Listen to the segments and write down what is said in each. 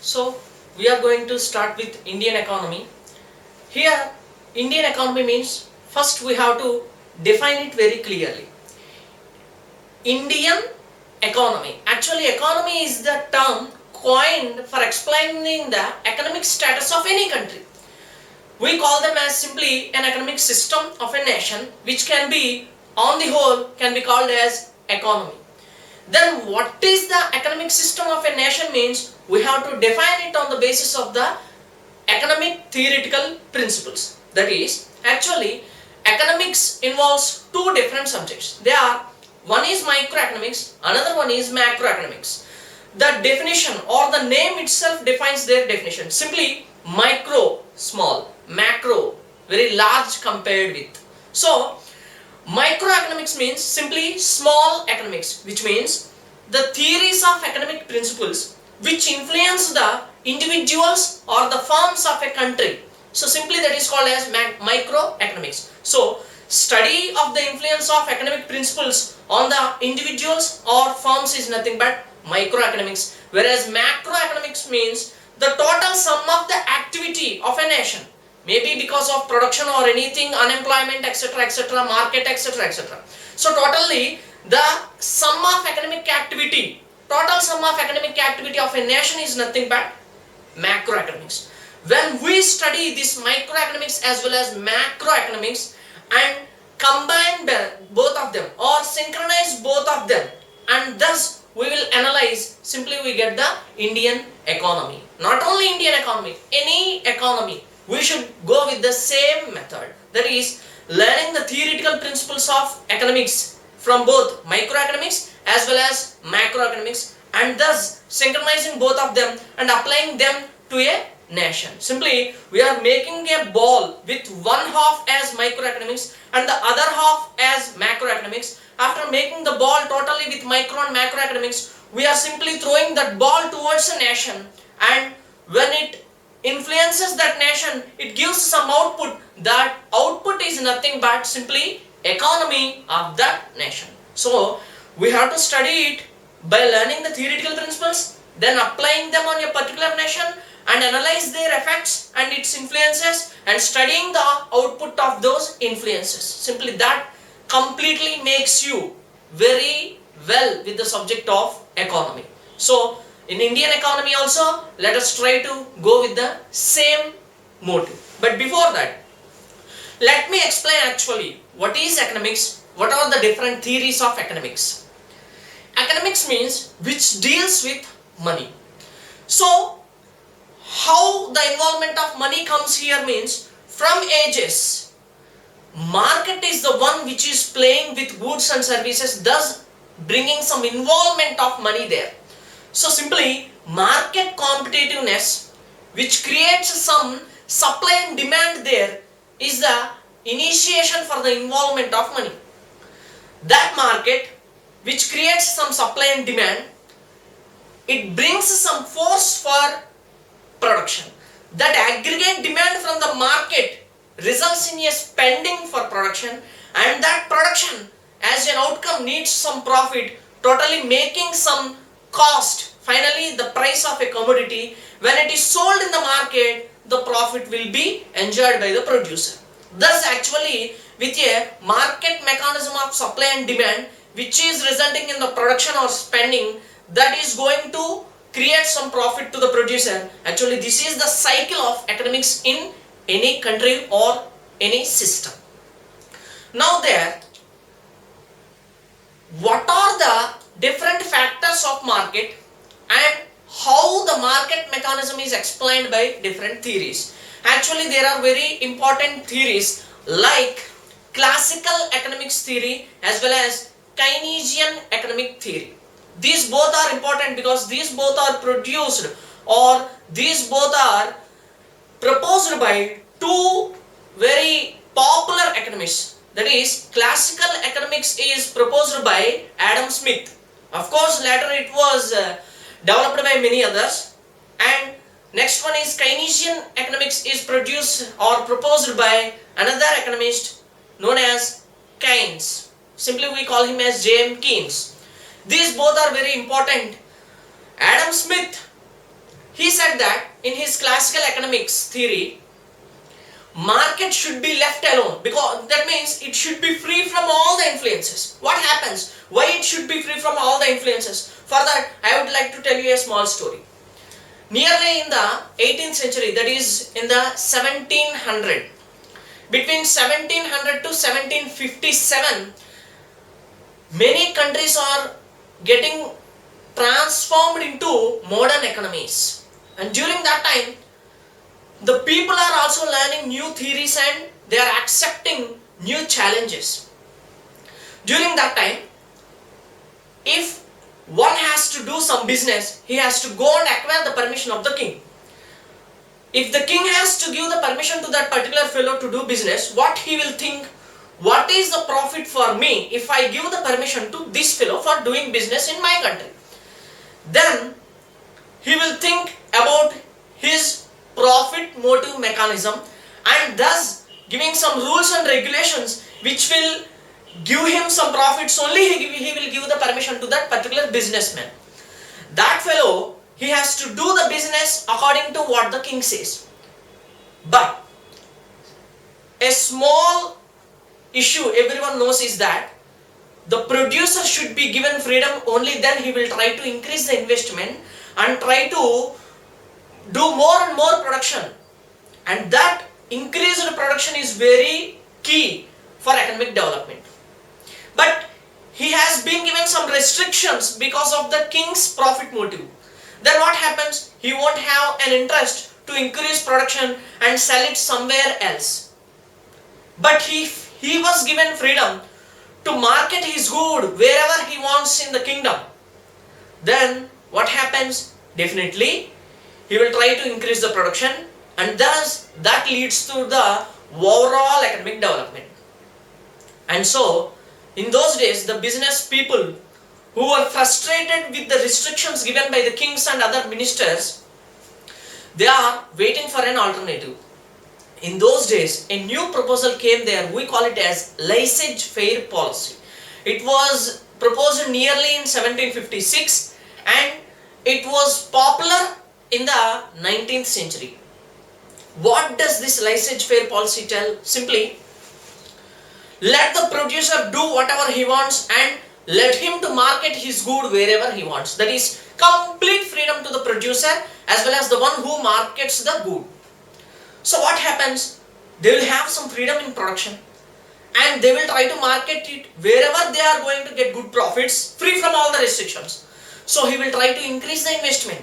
So we are going to start with Indian economy. Here Indian economy means first we have to define it very clearly. Indian economy. Actually economy is the term coined for explaining the economic status of any country. We call them as simply an economic system of a nation, which can be on the whole can be called as economy. Then what is the economic system of a nation means we have to define it on the basis of the economic theoretical principles. That is, actually economics involves two different subjects. They are, one is microeconomics, another one is macroeconomics. The definition or the name itself defines their definition. Simply micro, small, macro, very large compared with. So microeconomics means simply small economics, which means the theories of economic principles which influence the individuals or the firms of a country. So simply that is called as microeconomics. So study of the influence of economic principles on the individuals or firms is nothing but microeconomics, whereas macroeconomics means the total sum of the activity of a nation, maybe because of production or anything, unemployment, etc., etc., market, etc., etc. So totally the sum of economic activity, total sum of economic activity of a nation is nothing but macroeconomics. When we study this microeconomics as well as macroeconomics and combine both of them or synchronize both of them, and thus we will analyze, simply we get the Indian economy. Not only Indian economy, any economy, we should go with the same method. That is, learning the theoretical principles of economics from both microeconomics as well as macroeconomics, and thus synchronizing both of them and applying them to a nation. Simply we are making a ball with one half as microeconomics and the other half as macroeconomics. After making the ball totally with micro and macroeconomics, we are simply throwing that ball towards a nation, and when it influences that nation, it gives some output. That output is nothing but simply economy of that nation. So we have to study it by learning the theoretical principles, then applying them on a particular nation and analyze their effects and its influences and studying the output of those influences. Simply that completely makes you very well with the subject of economy. So in Indian economy also, let us try to go with the same motive. But before that, let me explain actually what is economics, what are the different theories of economics. Economics means which deals with money. So how the involvement of money comes here means, from ages, market is the one which is playing with goods and services, thus bringing some involvement of money there. So simply market competitiveness, which creates some supply and demand there, is the initiation for the involvement of money. That market which creates some supply and demand, it brings some force for production. That aggregate demand from the market results in a spending for production, and that production as an outcome needs some profit, totally making some cost. Finally the price of a commodity, when it is sold in the market, the profit will be enjoyed by the producer. Thus actually with a market mechanism of supply and demand which is resulting in the production or spending, that is going to create some profit to the producer. Actually this is the cycle of economics in any country or any system. Now there, what are the different factors of market and how the market mechanism is explained by different theories. Actually there are very important theories like classical economics theory as well as Keynesian economic theory. These both are important because these both are produced or these both are proposed by two very popular economists. That is, classical economics is proposed by Adam Smith. Of course later it was developed by many others, and next one is Keynesian economics is produced or proposed by another economist known as Keynes. Simply we call him as James Keynes. These both are very important. Adam Smith, he said that in his classical economics theory, market should be left alone, because that means it should be free from all the influences. What happens? Why it should be free from all the influences? For that, I would like to tell you a small story. Nearly in the 18th century, that is in the 1700, between 1700 to 1757, many countries are getting transformed into modern economies. And during that time, the people are also learning new theories and they are accepting new challenges. During that time, if one has to do some business, he has to go and acquire the permission of the king. If the king has to give the permission to that particular fellow to do business, what he will think, what is the profit for me if I give the permission to this fellow for doing business in my country? Then he will think about his profit motive mechanism and thus giving some rules and regulations which will give him some profits. Only he will give the permission to that particular businessman. That fellow, he has to do the business according to what the king says. But a small issue everyone knows is that the producer should be given freedom, only then he will try to increase the investment and try to do more and more production. And that increased production is very key for economic development. But he has been given some restrictions because of the king's profit motive. Then what happens? He won't have an interest to increase production and sell it somewhere else. But he was given freedom to market his good wherever he wants in the kingdom. Then what happens? Definitely he will try to increase the production, and thus that leads to the overall economic development. And so in those days, the business people who were frustrated with the restrictions given by the kings and other ministers, they are waiting for an alternative. In those days, a new proposal came there. We call it as laissez-faire policy. It was proposed nearly in 1756 and it was popular in the 19th century. What does this laissez-faire policy tell? Simply, let the producer do whatever he wants and let him to market his good wherever he wants. That is complete freedom to the producer as well as the one who markets the good. So what happens? They will have some freedom in production and they will try to market it wherever they are going to get good profits, free from all the restrictions. So he will try to increase the investment.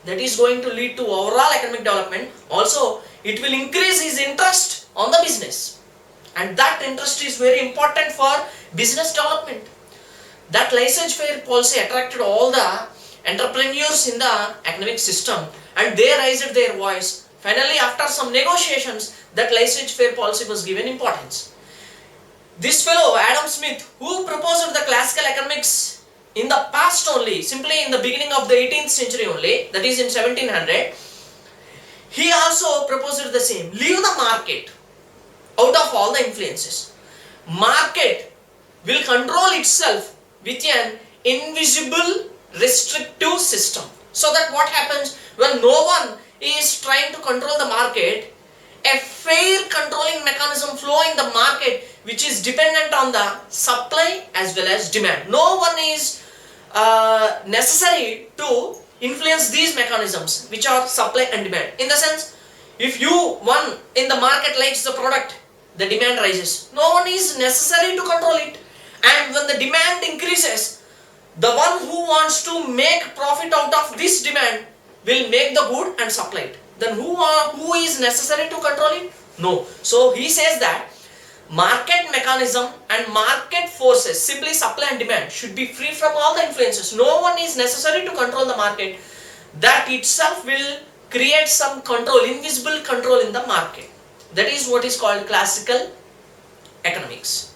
That is going to lead to overall economic development. Also, it will increase his interest on the business. And that interest is very important for business development. That laissez-faire policy attracted all the entrepreneurs in the economic system and they raised their voice. Finally, after some negotiations, that laissez-faire policy was given importance. This fellow, Adam Smith, who proposed the classical economics in the past only, simply in the beginning of the 18th century only, that is in 1700, he also proposed the same. Leave the market out of all the influences. Market will control itself with an invisible restrictive system. So that what happens when no one is trying to control the market, a fair controlling mechanism flow in the market which is dependent on the supply as well as demand. No one is necessary to influence these mechanisms which are supply and demand. In the sense, if one in the market likes the product, the demand rises. No one is necessary to control it. And when the demand increases, the one who wants to make profit out of this demand will make the good and supply it. Then who is necessary to control it? No. So he says that market mechanism and market forces, simply supply and demand, should be free from all the influences. No one is necessary to control the market. That itself will create some control, invisible control in the market. That is what is called classical economics.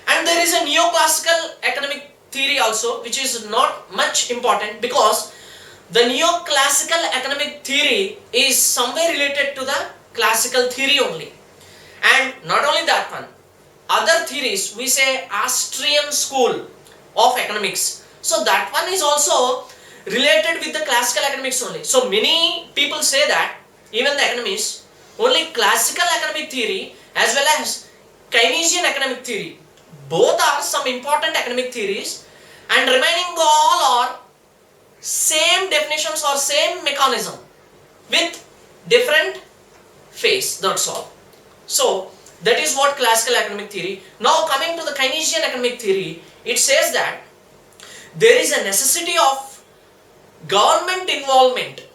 And there is a neoclassical economic theory also, which is not much important because the neoclassical economic theory is somewhere related to the classical theory only. And not only that one, other theories, we say Austrian school of economics. So that one is also related with the classical economics only. So many people say that, even the economists, only classical economic theory as well as Keynesian economic theory, both are some important economic theories, and remaining all are same definitions or same mechanism with different phase, that's all. So that is what classical economic theory. Now coming to the Keynesian economic theory, it says that there is a necessity of government involvement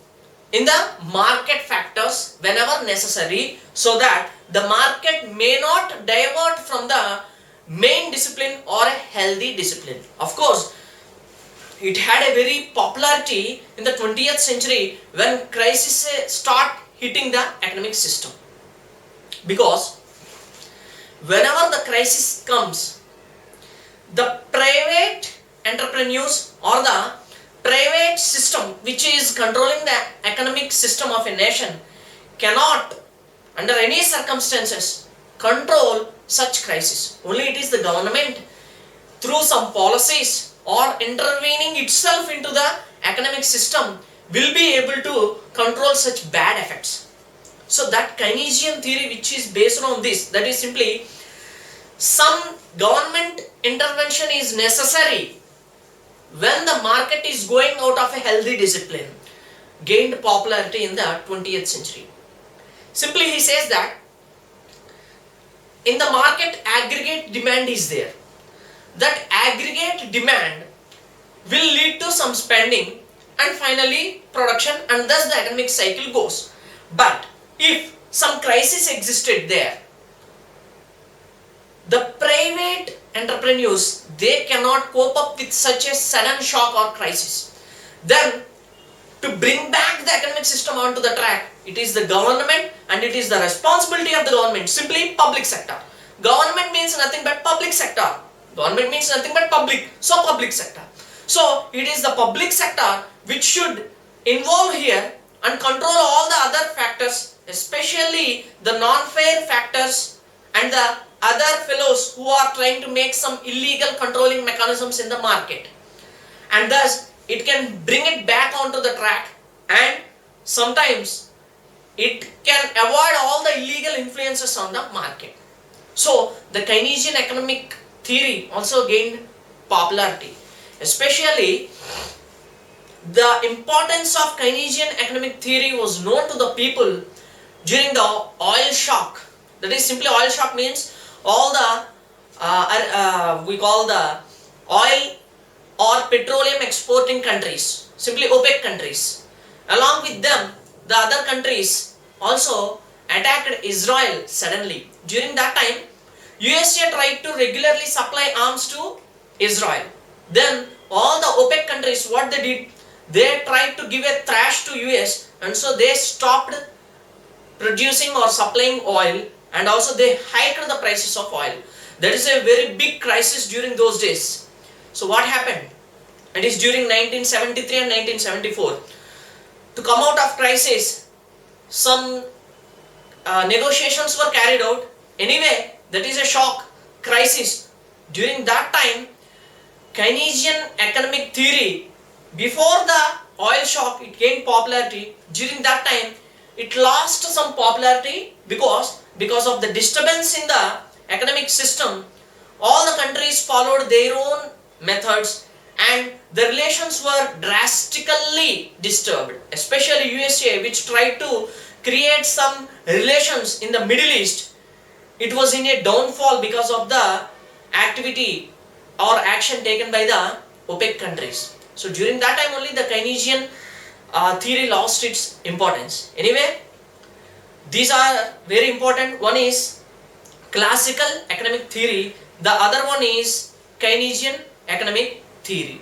in the market factors whenever necessary, so that the market may not divert from the main discipline or a healthy discipline. Of course, it had a very popularity in the 20th century when crises start hitting the economic system, because whenever the crisis comes, the private entrepreneurs or the private system which is controlling the economic system of a nation cannot under any circumstances control such crisis. Only it is the government through some policies or intervening itself into the economic system will be able to control such bad effects. So that Keynesian theory which is based on this, that is simply some government intervention is necessary when the market is going out of a healthy discipline, gained popularity in the 20th century. Simply he says that in the market aggregate demand is there. That aggregate demand will lead to some spending and finally production, and thus the economic cycle goes. But if some crisis existed there, the private entrepreneurs, they cannot cope up with such a sudden shock or crisis. Then to bring back the economic system onto the track, it is the government and it is the responsibility of the government, simply public sector. Government means nothing but public sector. Government means nothing but public, so public sector. So it is the public sector which should involve here and control all the other factors, especially the non-fair factors and the other fellows who are trying to make some illegal controlling mechanisms in the market, and thus it can bring it back onto the track, and sometimes it can avoid all the illegal influences on the market. So the Keynesian economic theory also gained popularity, especially the importance of Keynesian economic theory was known to the people during the oil shock. That is simply, oil shock means all the we call the oil or petroleum exporting countries, simply OPEC countries. Along with them, the other countries also attacked Israel suddenly. During that time, USA tried to regularly supply arms to Israel. Then all the OPEC countries, what they did, they tried to give a thrash to US, and so they stopped producing or supplying oil, and also they hiked the prices of oil. That is a very big crisis during those days. So what happened? It is during 1973 and 1974. To come out of crisis, some negotiations were carried out. Anyway, that is a shock, crisis. During that time, Keynesian economic theory, before the oil shock, it gained popularity. During that time, it lost some popularity because of the disturbance in the economic system. All the countries followed their own methods and the relations were drastically disturbed, especially USA, which tried to create some relations in the Middle East. It was in a downfall because of the activity or action taken by the OPEC countries. So during that time only the Keynesian theory lost its importance. Anyway, these are very important. One is classical economic theory, the other one is Keynesian economic theory.